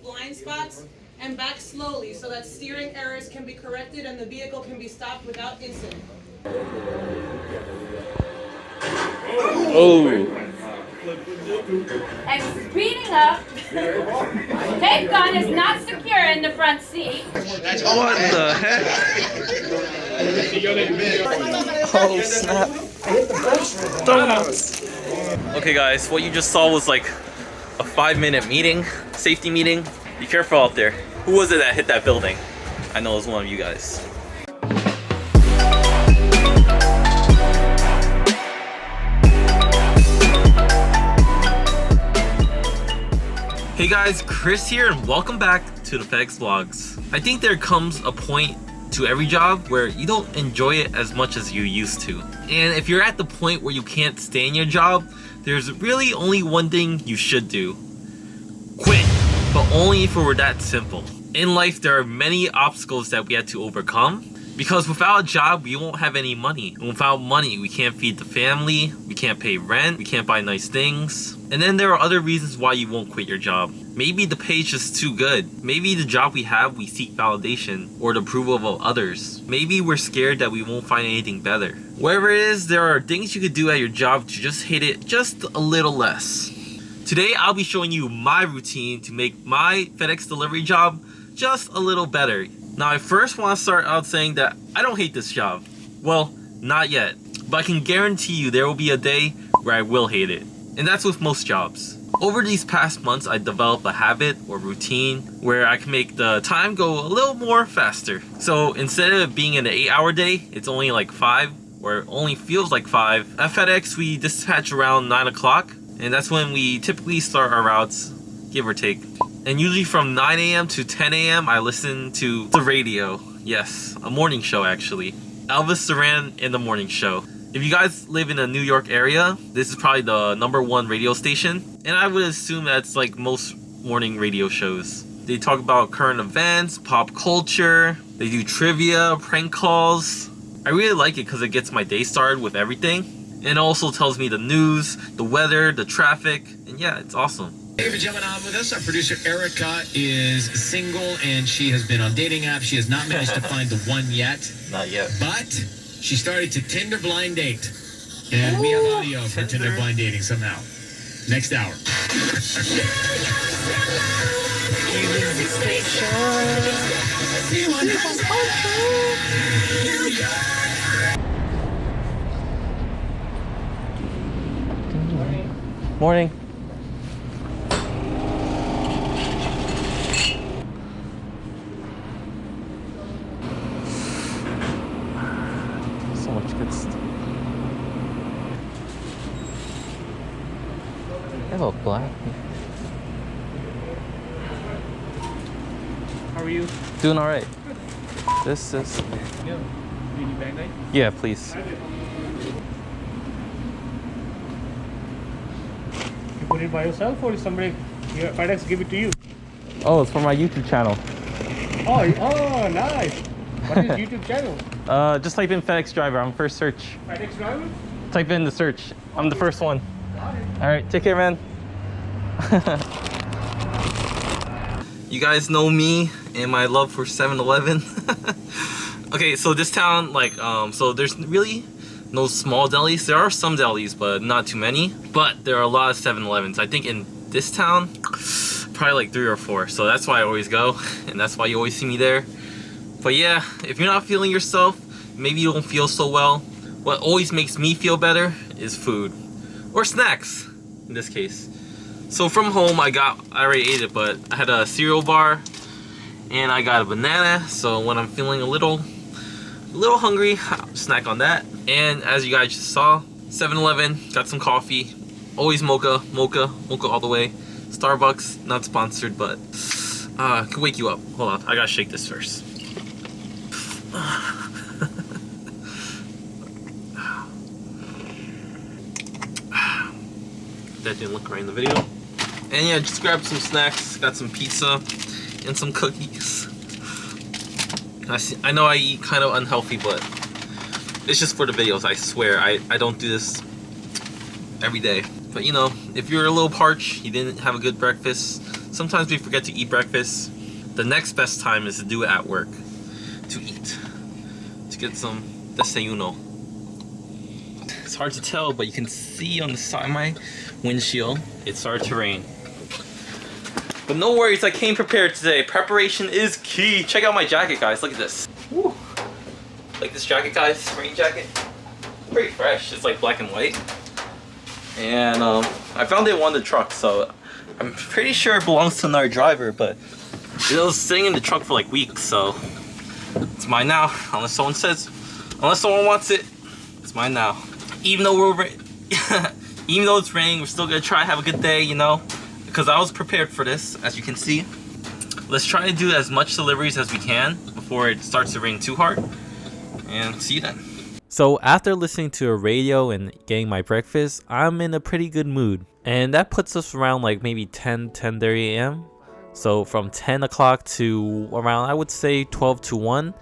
blind spots and back slowly so that steering errors can be corrected and the vehicle can be stopped without incident. Oh. And speeding up, tape gun is not secure in the front seat. What the heck? Oh snap. Donuts. Okay guys, what you just saw was like a 5-minute meeting, safety meeting. Be careful out there. Who was it that hit that building? I know it was one of you guys. Hey guys, Chris here and welcome back to the FedEx Vlogs. I think there comes a point to every job where you don't enjoy it as much as you used to. And if you're at the point where you can't stay in your job, there's really only one thing you should do. Quit! But only if it were that simple. In life, there are many obstacles that we have to overcome. Because without a job, we won't have any money. And without money, we can't feed the family, we can't pay rent, we can't buy nice things. And then there are other reasons why you won't quit your job. Maybe the pay is just too good. Maybe the job we have, we seek validation or the approval of others. Maybe we're scared that we won't find anything better. Whatever it is, there are things you could do at your job to just hate it just a little less. Today, I'll be showing you my routine to make my FedEx delivery job just a little better. Now, I first want to start out saying that I don't hate this job. Well, not yet. But I can guarantee you there will be a day where I will hate it. And that's with most jobs. Over these past months, I developed a habit or routine where I can make the time go a little more faster. So instead of being an 8-hour day, it's only like 5, or it only feels like 5. At FedEx, we dispatch around 9 o'clock. And that's when we typically start our routes, give or take. And usually from 9 a.m. to 10 a.m. I listen to the radio. Yes, a morning show actually. Elvis Duran in the morning show. If you guys live in the New York area, this is probably the #1 radio station. And I would assume that's like most morning radio shows. They talk about current events, pop culture, they do trivia, prank calls. I really like it because it gets my day started with everything. And it also tells me the news, the weather, the traffic, and yeah, it's awesome. Thank you for jumping on with us. Our producer Erica is single and she has been on dating apps. She has not managed to find the one yet. Not yet. But she started to Tinder blind date. And we have audio for Tinder blind dating somehow. Next hour. Morning. So much good stuff. Hello, Black. How are you? Doing all right. This is. Yeah. You need bag, right? Yeah, please. You put it by yourself or is somebody, your FedEx give it to you? Oh, it's for my YouTube channel. Oh, nice. What is YouTube channel? Just type in FedEx Driver. I'm first search. FedEx Driver? Type in the search. I'm the first one. All right, take care, man. You guys know me and my love for 7-Eleven. Okay, so this town, like, so there's really no small delis. There are some delis, but not too many. But there are a lot of 7-Elevens. I think in this town, probably like 3 or 4. So that's why I always go, and that's why you always see me there. But yeah, if you're not feeling yourself, maybe you don't feel so well, what always makes me feel better is food. Or snacks, in this case. So from home, I already ate it, but I had a cereal bar, and I got a banana, so when I'm feeling a little hungry, I'll snack on that. And as you guys just saw, 7-Eleven, got some coffee, always mocha all the way. Starbucks, not sponsored, but can wake you up. Hold on, I gotta shake this first. That didn't look right in the video. And yeah, just grabbed some snacks, got some pizza and some cookies. I know I eat kind of unhealthy, but it's just for the videos, I swear. I don't do this every day. But you know, if you're a little parched, you didn't have a good breakfast, sometimes we forget to eat breakfast. The next best time is to do it at work. To eat. To get some desayuno. It's hard to tell, but you can see on the side of my windshield, it started to rain. But no worries, I came prepared today. Preparation is key. Check out my jacket, guys. Look at this. Woo. Like this jacket, guys. Rain jacket. Pretty fresh. It's like black and white. And I found it in one of the trucks, so I'm pretty sure it belongs to another driver, but it was sitting in the truck for like weeks, so it's mine now. Unless someone wants it, it's mine now. Even though even though it's raining, we're still gonna try to have a good day, you know, because I was prepared for this, as you can see. Let's try to do as much deliveries as we can before it starts to rain too hard, and see you then. So after listening to a radio and getting my breakfast, I'm in a pretty good mood, and that puts us around like maybe 10:30 a.m. So from 10 o'clock to around, I would say 12 to 1,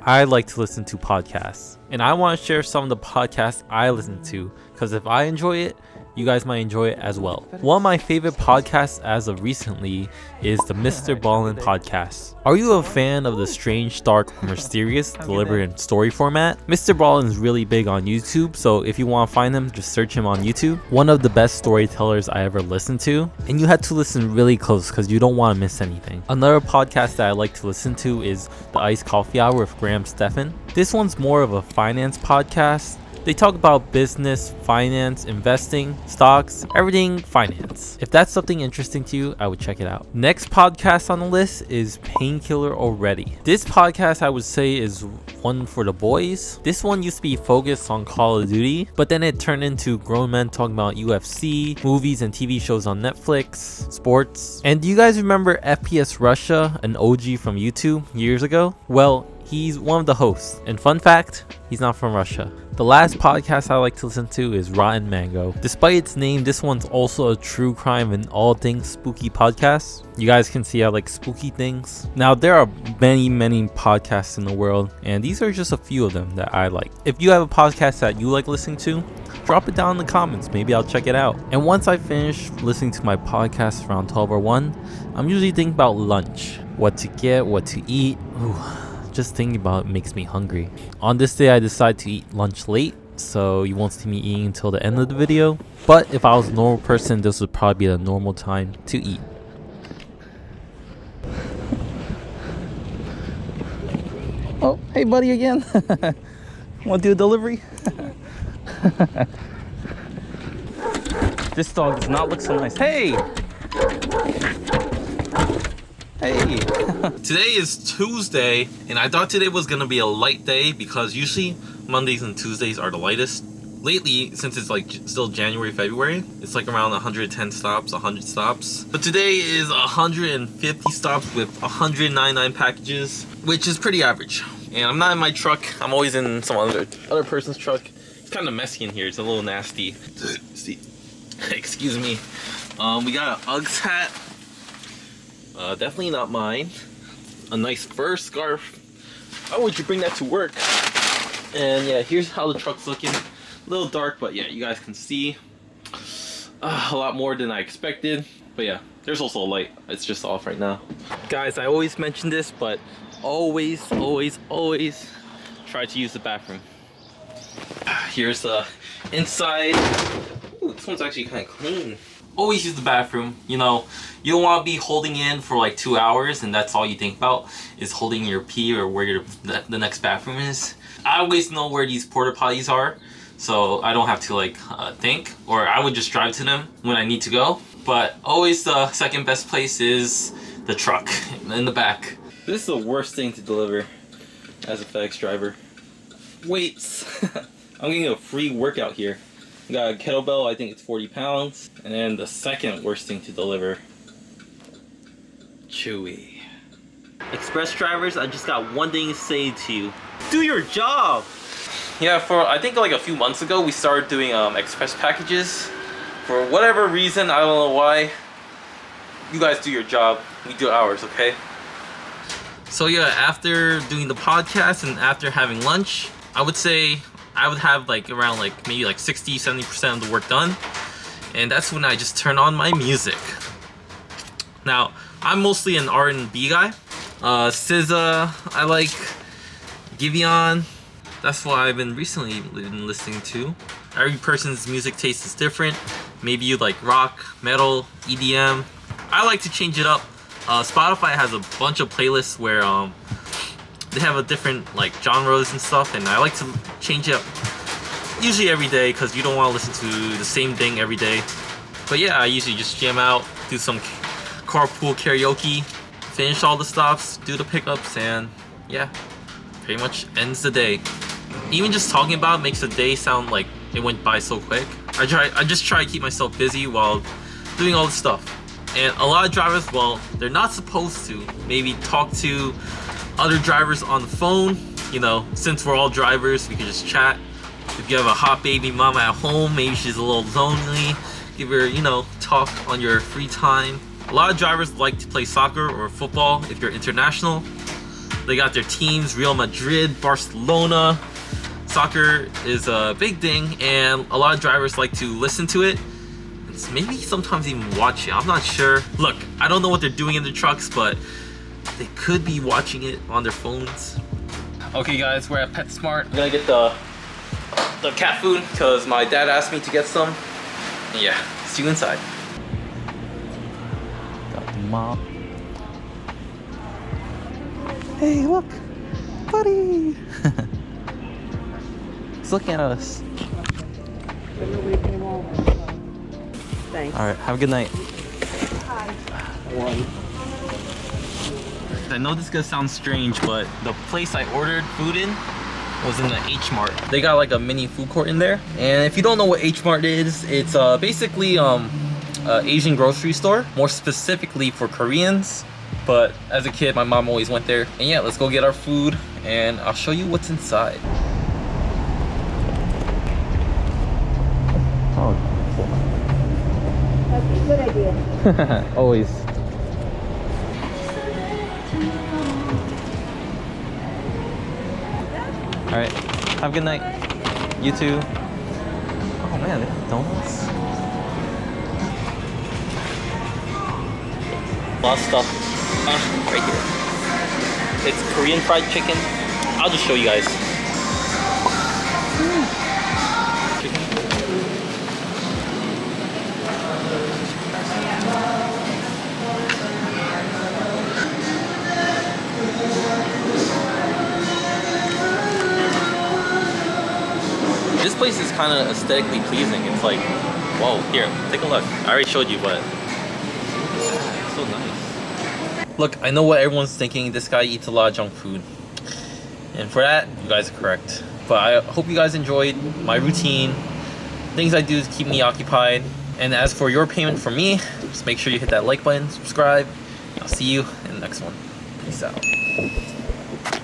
I like to listen to podcasts. And I want to share some of the podcasts I listen to, because if I enjoy it, you guys might enjoy it as well. One of my favorite podcasts as of recently is the Mr. Ballin podcast. Are you a fan of the strange, dark, mysterious delivery and story format? Mr. Ballin is really big on YouTube, so if you want to find him, just search him on YouTube. One of the best storytellers I ever listened to, and you had to listen really close because you don't want to miss anything. Another podcast that I like to listen to is the Iced Coffee Hour with Graham Stephan. This one's more of a finance podcast. They talk about business, finance, investing, stocks, everything finance. If that's something interesting to you, I would check it out. Next podcast on the list is Painkiller Already. This podcast, I would say, is one for the boys. This one used to be focused on Call of Duty, but then it turned into grown men talking about UFC, movies and TV shows on Netflix, sports. And do you guys remember FPS Russia, an OG from YouTube years ago? Well, he's one of the hosts. And fun fact, he's not from Russia. The last podcast I like to listen to is Rotten Mango. Despite its name, this one's also a true crime and all things spooky podcast. You guys can see I like spooky things. Now, there are many podcasts in the world, and these are just a few of them that I like. If you have a podcast that you like listening to, drop it down in the comments. Maybe I'll check it out. And once I finish listening to my podcast around 12 or 1, I'm usually thinking about lunch. What to get, what to eat. Ooh. Just thinking about it makes me hungry. On this day, I decided to eat lunch late, so you won't see me eating until the end of the video. But if I was a normal person, this would probably be the normal time to eat. Oh, hey buddy again. Want to do a delivery? This dog does not look so nice. Hey! Hey! Today is Tuesday, and I thought today was gonna be a light day because usually Mondays and Tuesdays are the lightest. Lately, since it's like still January, February, it's like around 110 stops, 100 stops. But today is 150 stops with 199 packages, which is pretty average. And I'm not in my truck, I'm always in some other person's truck. It's kind of messy in here, it's a little nasty. See, excuse me. We got an Uggs hat. Definitely not mine. A nice fur scarf. Why would you bring that to work? And yeah, here's how the truck's looking. A little dark, but yeah, you guys can see a lot more than I expected. But yeah, there's also a light. It's just off right now. Guys, I always mention this, but always try to use the bathroom. Here's the inside. Ooh, this one's actually kind of clean. Always use the bathroom. You know, you don't want to be holding in for like 2 hours and that's all you think about is holding your pee or where the next bathroom is. I always know where these porta potties are, so I don't have to like think, or I would just drive to them when I need to go. But always the second best place is the truck in the back. This is the worst thing to deliver as a FedEx driver. Weights. I'm getting a free workout here. Got a kettlebell, I think it's 40 pounds. And then the second worst thing to deliver, Chewy. Express drivers, I just got one thing to say to you. Do your job! Yeah, I think like a few months ago, we started doing express packages. For whatever reason, I don't know why. You guys do your job, we do ours, okay? So yeah, after doing the podcast and after having lunch, I would say I would have like around like maybe like 60-70% of the work done, and that's when I just turn on my music. Now, I'm mostly an R&B guy. SZA, I like. Giveon, that's what I've been recently listening to. Every person's music taste is different. Maybe you like rock, metal, EDM. I like to change it up. Spotify has a bunch of playlists where they have a different like genres and stuff, and I like to change it up. Usually every day, because you don't want to listen to the same thing every day. But yeah, I usually just jam out, do some carpool karaoke, finish all the stops, do the pickups, and yeah, pretty much ends the day. Even just talking about it makes the day sound like it went by so quick. I just try to keep myself busy while doing all the stuff. And a lot of drivers, well, they're not supposed to maybe talk to other drivers on the phone. You know, since we're all drivers, we can just chat. If you have a hot baby mama at home, maybe she's a little lonely, give her, you know, talk on your free time. A lot of drivers like to play soccer or football if you're international. They got their teams, Real Madrid, Barcelona. Soccer is a big thing, and a lot of drivers like to listen to it. It's maybe sometimes even watch it, I'm not sure. Look, I don't know what they're doing in the trucks, but they could be watching it on their phones. Okay guys, we're at PetSmart. I'm gonna get the cat food because my dad asked me to get some. Yeah, see you inside. Got the mom. Hey, look, buddy. He's looking at us. Thanks. All right, have a good night. I know this is gonna sound strange, but the place I ordered food in was in the H Mart. They got like a mini food court in there. And if you don't know what H Mart is, it's basically Asian grocery store, more specifically for Koreans. But as a kid, my mom always went there. And yeah, let's go get our food and I'll show you what's inside. Oh. Okay, good idea. Always. Alright, have a good night. You too. Oh man, they have donuts. A lot of stuff right here. It's Korean fried chicken. I'll just show you guys. Chicken. This place is kind of aesthetically pleasing. It's like, whoa, here, take a look. I already showed you, but it's so nice. Look, I know what everyone's thinking. This guy eats a lot of junk food. And for that, you guys are correct. But I hope you guys enjoyed my routine, things I do to keep me occupied. And as for your payment from me, just make sure you hit that like button, subscribe. I'll see you in the next one. Peace out.